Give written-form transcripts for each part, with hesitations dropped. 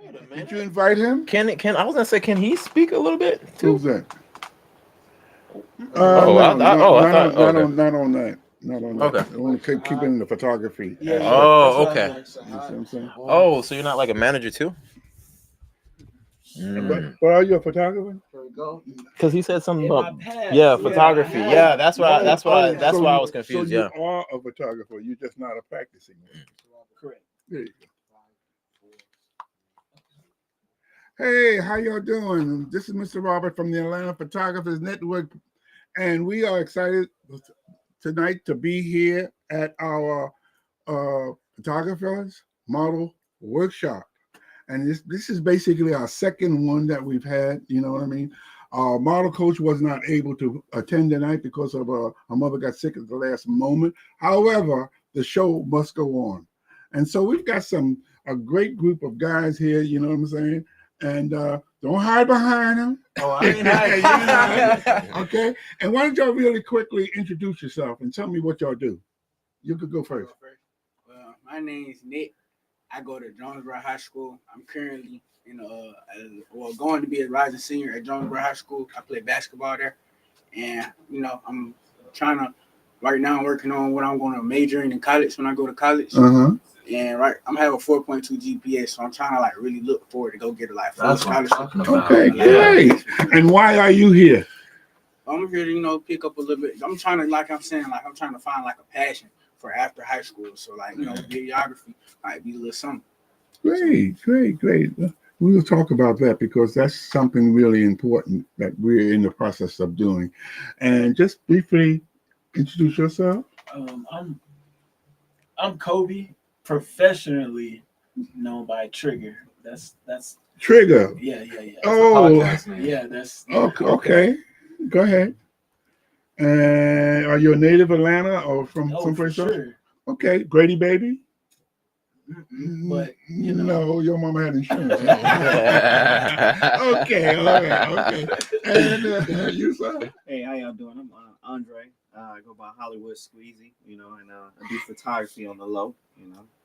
Wait a Did minute. you invite him? Can I was gonna say, can he speak a little bit Who's too? that? Oh, No, I thought. Oh, okay. not on that. Not on that. Okay. I want to keep in the photography Yeah, aspect. yeah. Oh, That's what I okay. was like. So You see what I'm saying? Oh, so you're not like a manager too? But are you a photographer? Here we go. Because he said something In my about past, yeah, photography. I Yeah, had- that's why. That's why. That's so why I you- was confused. So you Yeah. are a photographer. You're just not a practicing one. Correct. There you go. Hey, how y'all doing? This is Mr. Robert from the Atlanta Photographers Network, and we are excited tonight to be here at our photographers model workshop. And this is basically our second one that we've had. You know what I mean? Our model coach was not able to attend tonight because of her mother got sick at the last moment. However, the show must go on, and so we've got a great group of guys here. You know what I'm saying? And don't hide behind them. Oh, I ain't hiding. Okay. And why don't y'all really quickly introduce yourself and tell me what y'all do? You could go first. Well, my name's Nick. I go to Jonesboro High School. I'm currently going to be a rising senior at Jonesboro High School. I play basketball there, and I'm trying to. Right now, I'm working on what I'm going to major in college when I go to college. And I'm having a 4.2 GPA, so I'm trying to like really look forward to go get a full scholarship. Okay, great. And why are you here? I'm here to pick up a little bit. I'm trying to I'm trying to find like a passion for after high school. So videography might be a little something. Great. We will talk about that because that's something really important that we're in the process of doing. And just briefly introduce yourself. I'm Kobe, professionally known by Trigger. That's Trigger. yeah. Oh, Yeah, that's okay. Go ahead. And are you a native Atlanta or from Oh, someplace for else? sure. Okay, Grady baby. But No, your mama had insurance. Okay, all right, okay. And you, sir? Hey, how y'all doing? I'm Andre. I go by Hollywood Squeezy, and I do photography on the low,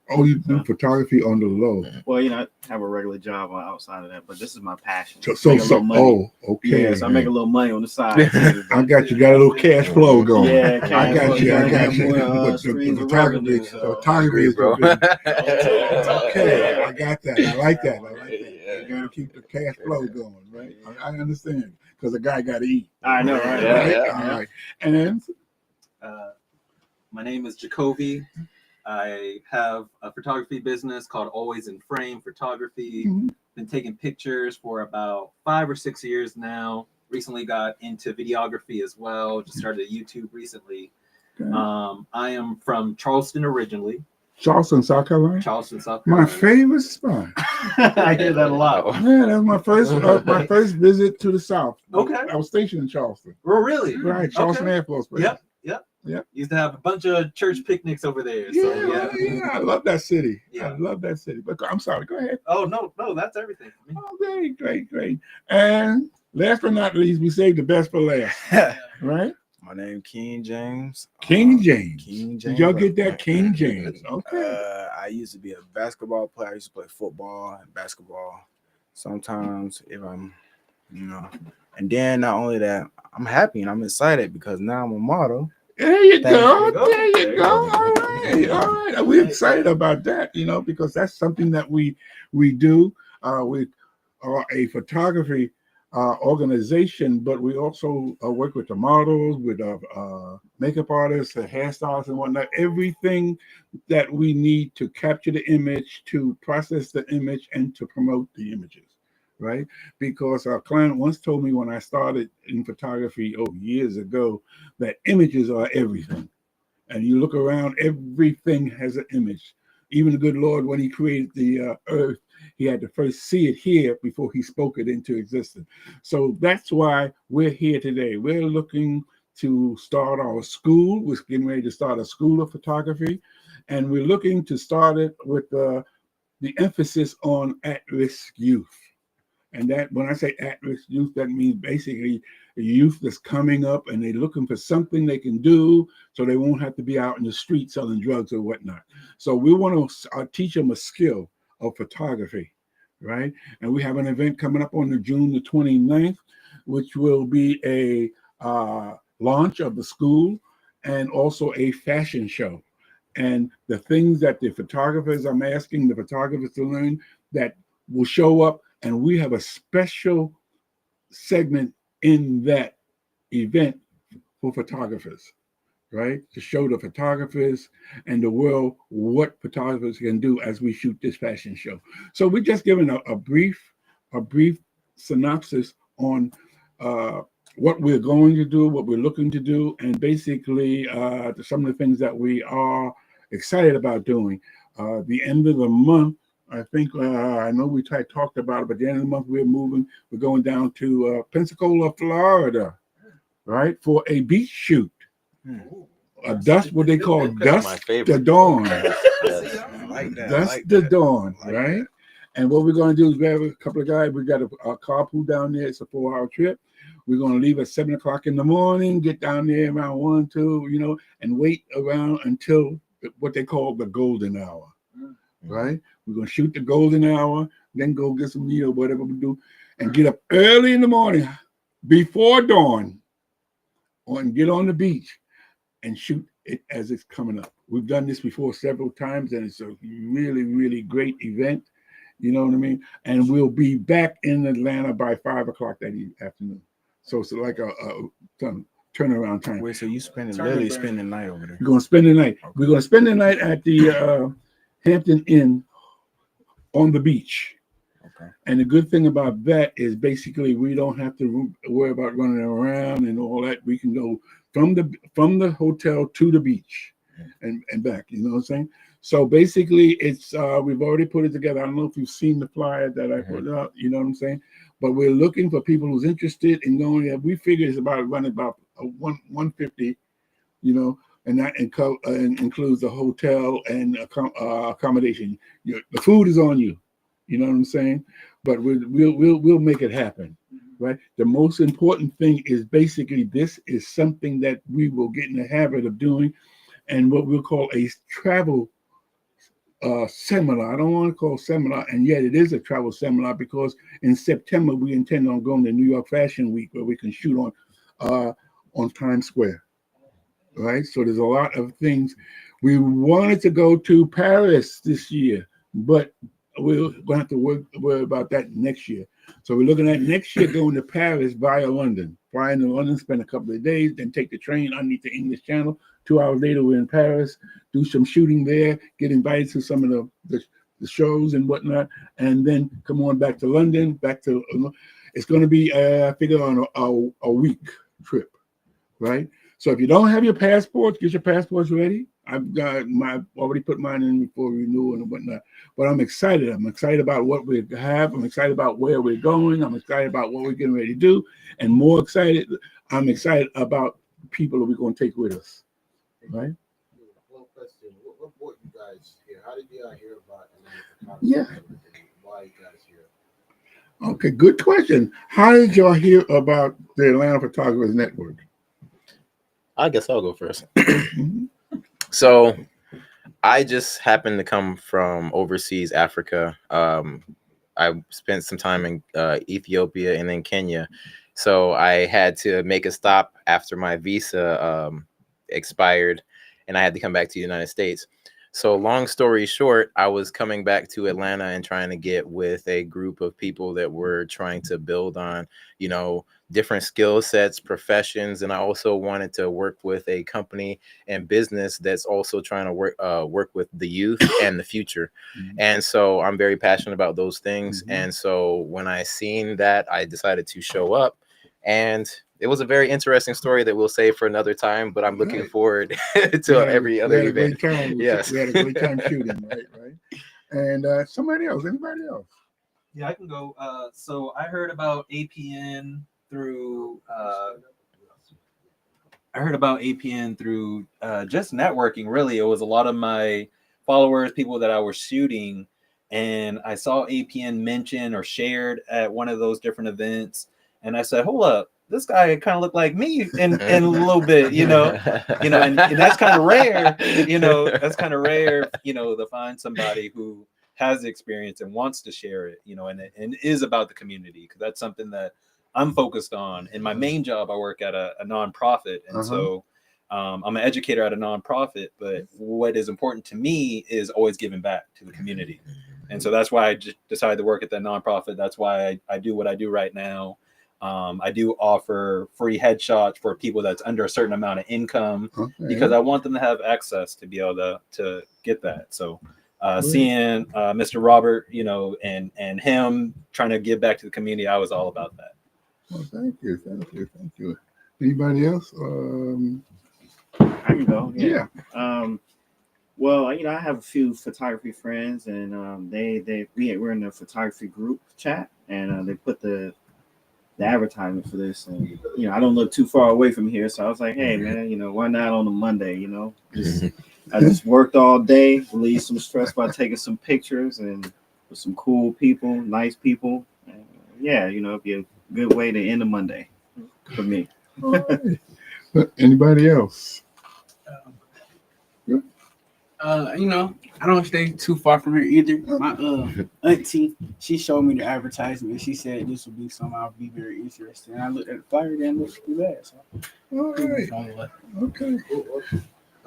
Oh, you do photography on the low. Well, I have a regular job outside of that, but this is my passion. So, okay. Yeah, so I make a little money on the side. Too, I got you. Got a little cash flow going. Yeah, I got you. More, But streams the of revenue. photography is bro. going to be okay. I got that. I like that. You got to keep the cash flow going, right? I understand because the guy got to eat. I know, right? Yeah. All right. And my name is Jacoby. I have a photography business called Always in Frame Photography. Been taking pictures for about 5 or 6 years now. Recently got into videography as well. Just started YouTube recently. I am from Charleston originally. Charleston, South Carolina. South My Carolina. favorite spot. I hear that a lot. Yeah, that was my first visit to the South. Okay. I was stationed in Charleston. Oh, really? Right, Charleston Air Force Base. Yep. Used to have a bunch of church picnics over there. Yeah, I love that city. Yeah. I love that city. But I'm sorry, go ahead. Oh, no, that's everything for me. Oh, great. And last but not least, we saved the best for last. Right? My name King James. King James. King James. Did y'all get that? King James. Okay. I used to be a basketball player. I used to play football and basketball. Sometimes if I'm, and then not only that, I'm happy and I'm excited because now I'm a model. There you go. All right. We're excited about that, because that's something that we do. We are a photography organization, but we also work with the models, with makeup artists, the hairstylists, and whatnot. Everything that we need to capture the image, to process the image, and to promote the images. Right? Because our client once told me when I started in photography years ago that images are everything. And you look around, everything has an image. Even the good Lord, when he created the earth, he had to first see it here before he spoke it into existence. So that's why we're here today. We're looking to start our school. We're getting ready to start a school of photography. And we're looking to start it with the emphasis on at-risk youth. And that when I say at-risk youth, that means basically a youth that's coming up and they're looking for something they can do so they won't have to be out in the street selling drugs or whatnot. So we want to teach them a skill of photography, right? And we have an event coming up on the June the 29th, which will be a launch of the school and also a fashion show. And the things that the photographers, I'm asking the photographers to learn that will show up, and we have a special segment in that event for photographers, right? To show the photographers and the world what photographers can do as we shoot this fashion show. So we're just giving a brief synopsis on what we're going to do, what we're looking to do, and basically some of the things that we are excited about doing. The end of the month, I think, I know we talked about it, but at the end of the month, we're going down to Pensacola, Florida, right, for a beach shoot. What they call dusk to dawn. Dusk to dawn, right? And what we're going to do is grab a couple of guys. We got a carpool down there. It's a 4-hour trip. We're going to leave at 7 o'clock in the morning, get down there around 1, 2, and wait around until what they call the golden hour, right? We're going to shoot the golden hour, then go get some meat or whatever we do, and get up early in the morning before dawn and get on the beach and shoot it as it's coming up. We've done this before several times, and it's a really, really great event. You know what I mean? And we'll be back in Atlanta by 5 o'clock that afternoon. So it's like a turnaround time. Wait, so you literally spend the night over there? We're going to spend the night. Okay. We're going to spend the night at the Hampton Inn on the beach. Okay. And the good thing about that is basically we don't have to worry about running around and all that. We can go from the hotel to the beach and back. You know what I'm saying? So basically, it's we've already put it together. I don't know if you've seen the flyer that I put out. You know what I'm saying? But we're looking for people who's interested in going there. We figure it's about running about $150, and that includes the hotel and accommodation. The food is on you. You know what I'm saying? But we'll make it happen, right? The most important thing is basically this is something that we will get in the habit of doing, and what we'll call a travel seminar. I don't want to call seminar, and yet it is a travel seminar because in September we intend on going to New York Fashion Week where we can shoot on Times Square, right? So there's a lot of things. We wanted to go to Paris this year, but we're going to have to worry about that next year. So we're looking at next year going to Paris via London. Flying to London, spend a couple of days, then take the train underneath the English Channel. 2 hours later, we're in Paris, do some shooting there, get invited to some of the shows and whatnot, and then come on back to London, it's going to be, I figure, on a week trip, right? So if you don't have your passports, get your passports ready. I've already put mine in before renewal and whatnot. But I'm excited. I'm excited about what we have. I'm excited about where we're going. I'm excited about what we're getting ready to do. And more excited, I'm excited about the people that we're going to take with us. Right? One question. What brought you guys here? How did you hear about Atlanta? Yeah. Why you guys here? Okay, good question. How did y'all hear about the Atlanta Photographers Network? I guess I'll go first. So I just happened to come from overseas Africa. I spent some time in Ethiopia and then Kenya. So I had to make a stop after my visa expired and I had to come back to the United States. So long story short, I was coming back to Atlanta and trying to get with a group of people that were trying to build on, different skill sets, professions. And I also wanted to work with a company and business that's also trying to work with the youth and the future. Mm-hmm. And so I'm very passionate about those things. Mm-hmm. And so when I seen that, I decided to show up. And it was a very interesting story that we'll save for another time, but I'm looking forward to every other event. Yes. We had a great time shooting, right? And anybody else? Yeah, I can go. So I heard about APN through just networking. Really, it was a lot of my followers, people that I was shooting, and I saw APN mentioned or shared at one of those different events. And I said, hold up, this guy kind of looked like me in a little bit, and that's kind of rare, that's kind of rare, to find somebody who has the experience and wants to share it, you know, and is about the community, because that's something that I'm focused on. In my main job, I work at a nonprofit, and so I'm an educator at a nonprofit. But what is important to me is always giving back to the community, and so that's why I just decided to work at that nonprofit. That's why I do what I do right now. I do offer free headshots for people that's under a certain amount of income, because I want them to have access to be able to get that. So seeing Mr. Robert, you know, and him trying to give back to the community, I was all about that. Well, thank you. Anybody else? I can go. Yeah. Well, you know, I have a few photography friends, and we're in a photography group chat, and they put the advertisement for this, and you know, I don't live too far away from here, so I was like, hey man, you know, why not on a Monday? You know, I just worked all day, relieved some stress by taking some pictures and with some cool people, nice people. And, yeah, you know, it'd be a good way to end a Monday for me. Anybody else? You know, I don't stay too far from here either. My auntie, she showed me the advertisement. She said this would be something I'll be very interested in. I looked at the flyer and it looked too bad. So. All right. Okay.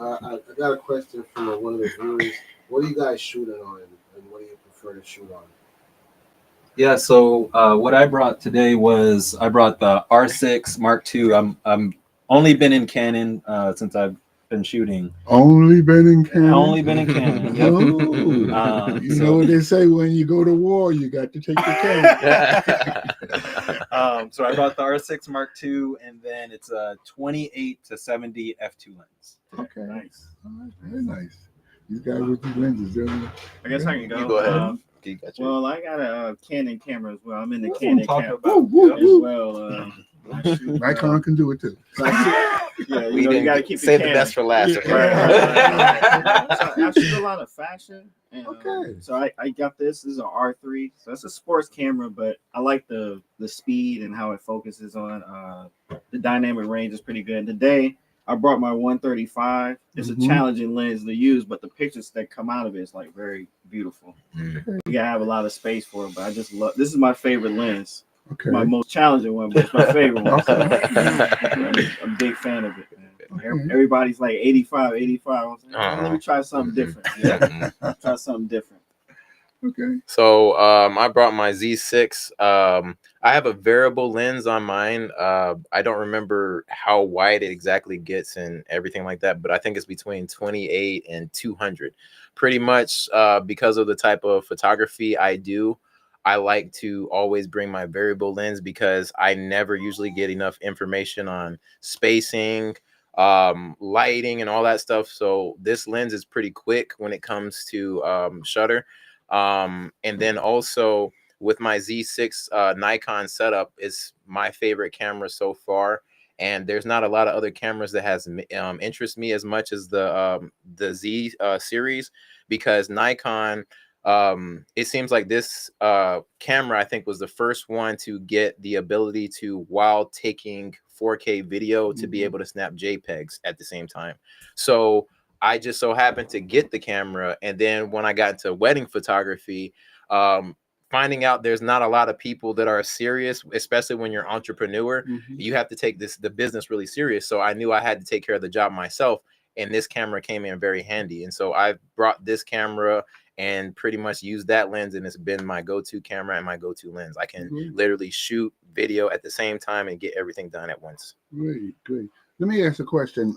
I got a question from one of the viewers. What are you guys shooting on, and what do you prefer to shoot on? Yeah, so what I brought today was I brought the R6 Mark II. I'm only been in Canon since I've been shooting. Only been in Canon. Only been in Canon. Yep. You know what they say, when you go to war, you got to take your Canon. So I brought the R6 Mark II, and then it's a 28 to 70 f2 lens. Okay, nice. All right, very nice. These guys with these lenses, I guess I can go. You go ahead. Well, I got a Canon camera as well. I'm in the Canon camera as well. Nikon can do it too. Yeah, you got to keep save the best for last. So I shoot a lot of fashion. And, Okay. So I got this. This is an R3. So it's a sports camera, but I like the speed and how it focuses on the dynamic range is pretty good. Today I brought my 135. It's a challenging lens to use, but the pictures that come out of it is like very beautiful. You gotta have a lot of space for it, but I just love. This is my favorite lens. Okay. My most challenging one, but it's my favorite one. So, I'm a big fan of it, man. Everybody's like 85. I was like, let me try something different. Try something different. Okay. So I brought my Z6. I have a variable lens on mine. I don't remember how wide it exactly gets and everything like that, but I think it's between 28 and 200. Pretty much because of the type of photography I do, I like to always bring my variable lens because I never usually get enough information on spacing, lighting, and all that stuff. So this lens is pretty quick when it comes to shutter. And then also with my Z6 Nikon setup, it's my favorite camera so far. And there's not a lot of other cameras that has interest me as much as the Z series, because Nikon, it seems like this camera, I think, was the first one to get the ability to, while taking 4K video, to be able to snap JPEGs at the same time. So I just so happened to get the camera, and then when I got into wedding photography, finding out there's not a lot of people that are serious, especially when you're an entrepreneur. You have to take the business really serious. So I knew I had to take care of the job myself, and this camera came in very handy. And so I brought this camera and pretty much used that lens, and it's been my go-to camera and my go-to lens. I can literally shoot video at the same time and get everything done at once. Great. Let me ask a question.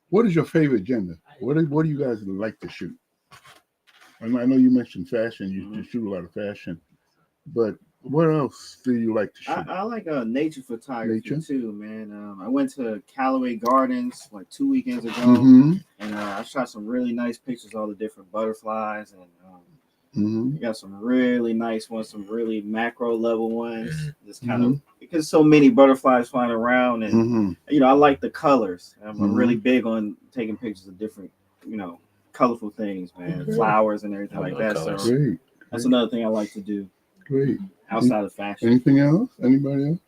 What is your favorite genre? What do you guys like to shoot? I know you mentioned fashion. You shoot a lot of fashion, but what else do you like to shoot? I like nature photography too, man. I went to Callaway Gardens like 2 weekends ago, and I shot some really nice pictures of all the different butterflies, and you got some really nice ones, some really macro level ones. Just kind of because so many butterflies flying around, and I like the colors. I'm really big on taking pictures of different, colorful things, man, flowers and everything like that. Colors. So that's another thing I like to do. Great. Outside of fashion. Anything else? Anybody else?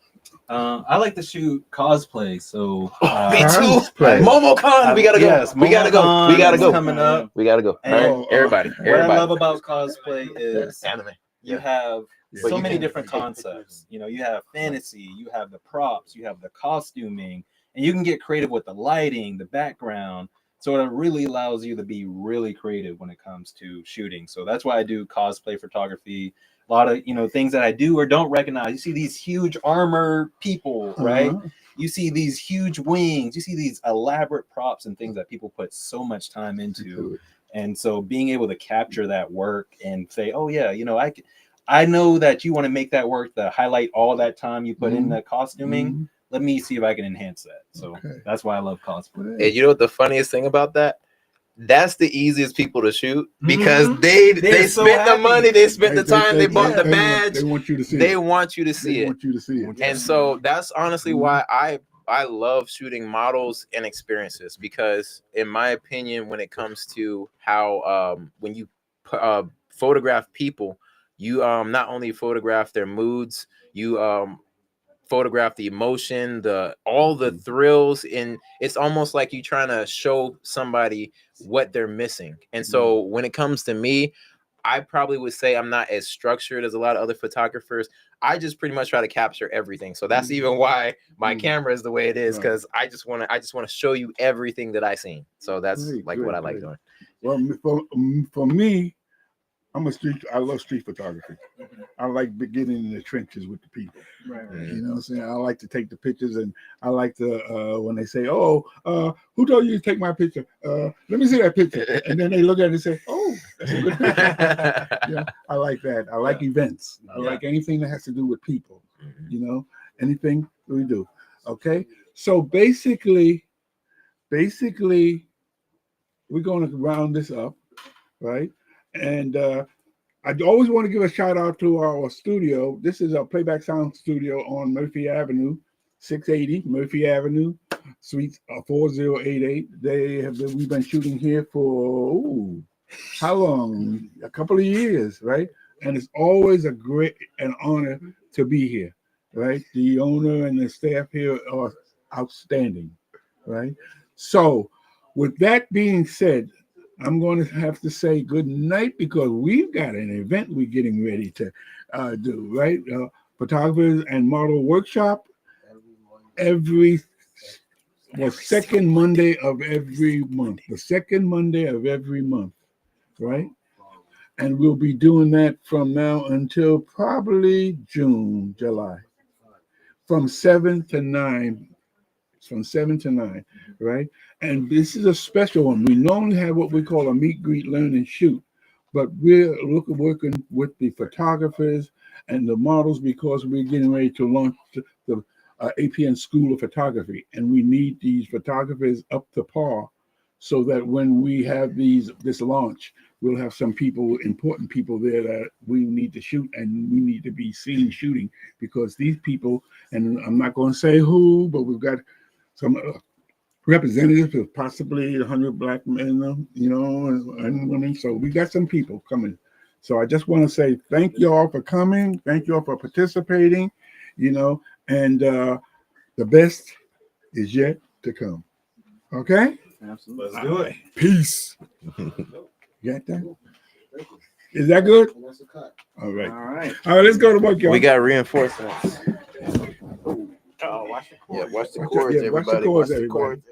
I like to shoot cosplay, so Me too. Cosplay. MomoCon, we gotta go. Yes, we gotta go. We MomoCon gotta is go. coming up. We gotta go. And All right, everybody. What I love about cosplay is Anime. you have But so you many can different take concepts. You know, you have fantasy, you have the props, you have the costuming, and you can get creative with the lighting, the background. So it really allows you to be really creative when it comes to shooting. So that's why I do cosplay photography. A lot of things that I do or don't recognize. You see these huge armor people, right? You see these huge wings. You see these elaborate props and things that people put so much time into. And so being able to capture that work and say, oh yeah, I know that you want to make that work to highlight all that time you put in the costuming. Let me see if I can enhance that. So that's why I love cosplay. And you know what the funniest thing about that? That's the easiest people to shoot because they so spent the happy. money, they spent the time, they bought the They badge. want you to see They it. want you to see They it. want you to see it. And so that's honestly why I love shooting models and experiences, because in my opinion, when it comes to how when you photograph people, you not only photograph their moods, you photograph the emotion, all the thrills, and it's almost like you trying to show somebody what they're missing. And so when it comes to me, I probably would say I'm not as structured as a lot of other photographers. I just pretty much try to capture everything. So that's even why my camera is the way it is, because I just want to show you everything that I seen. So that's what I like doing. Well, for me, I love street photography. I like getting in the trenches with the people. Right. You know what I'm saying? I like to take the pictures, and I like to when they say, "Oh, who told you to take my picture? Let me see that picture." And then they look at it and say, "Oh, that's a good picture." Yeah, I like that. I like events. I like anything that has to do with people. You know, anything we do. Okay, so basically, we're going to round this up, right? And I always want to give a shout out to our studio. This is our Playback Sounds studio on Murphy Avenue, 680 Murphy Avenue, Suite 4088. We've been shooting here for how long? A couple of years, right? And it's always an honor to be here, right? The owner and the staff here are outstanding, right? So, with that being said, I'm going to have to say good night because we've got an event we're getting ready to do, right? Photographers and model workshop every second Monday of every month. The second Monday of every month, right? And we'll be doing that from now until probably June, July, from 7 to 9. From 7 to 9, right? And this is a special one. We normally have what we call a meet, greet, learn, and shoot, but we're working with the photographers and the models because we're getting ready to launch the APN School of Photography, and we need these photographers up to par so that when we have this launch, we'll have some important people there that we need to shoot, and we need to be seen shooting because these people, and I'm not going to say who, but we've got some representatives of possibly 100 black men, and women. So we got some people coming. So I just want to say thank you all for coming. Thank you all for participating, and the best is yet to come. Okay? Absolutely. Let's do it. Peace. You got that? Is that good? And that's a cut. All right. All right. All right, let's go to work, y'all. We got reinforcements. Oh, watch the Yeah, watch the Watch chords, the everybody. chords, Watch the everybody. chords.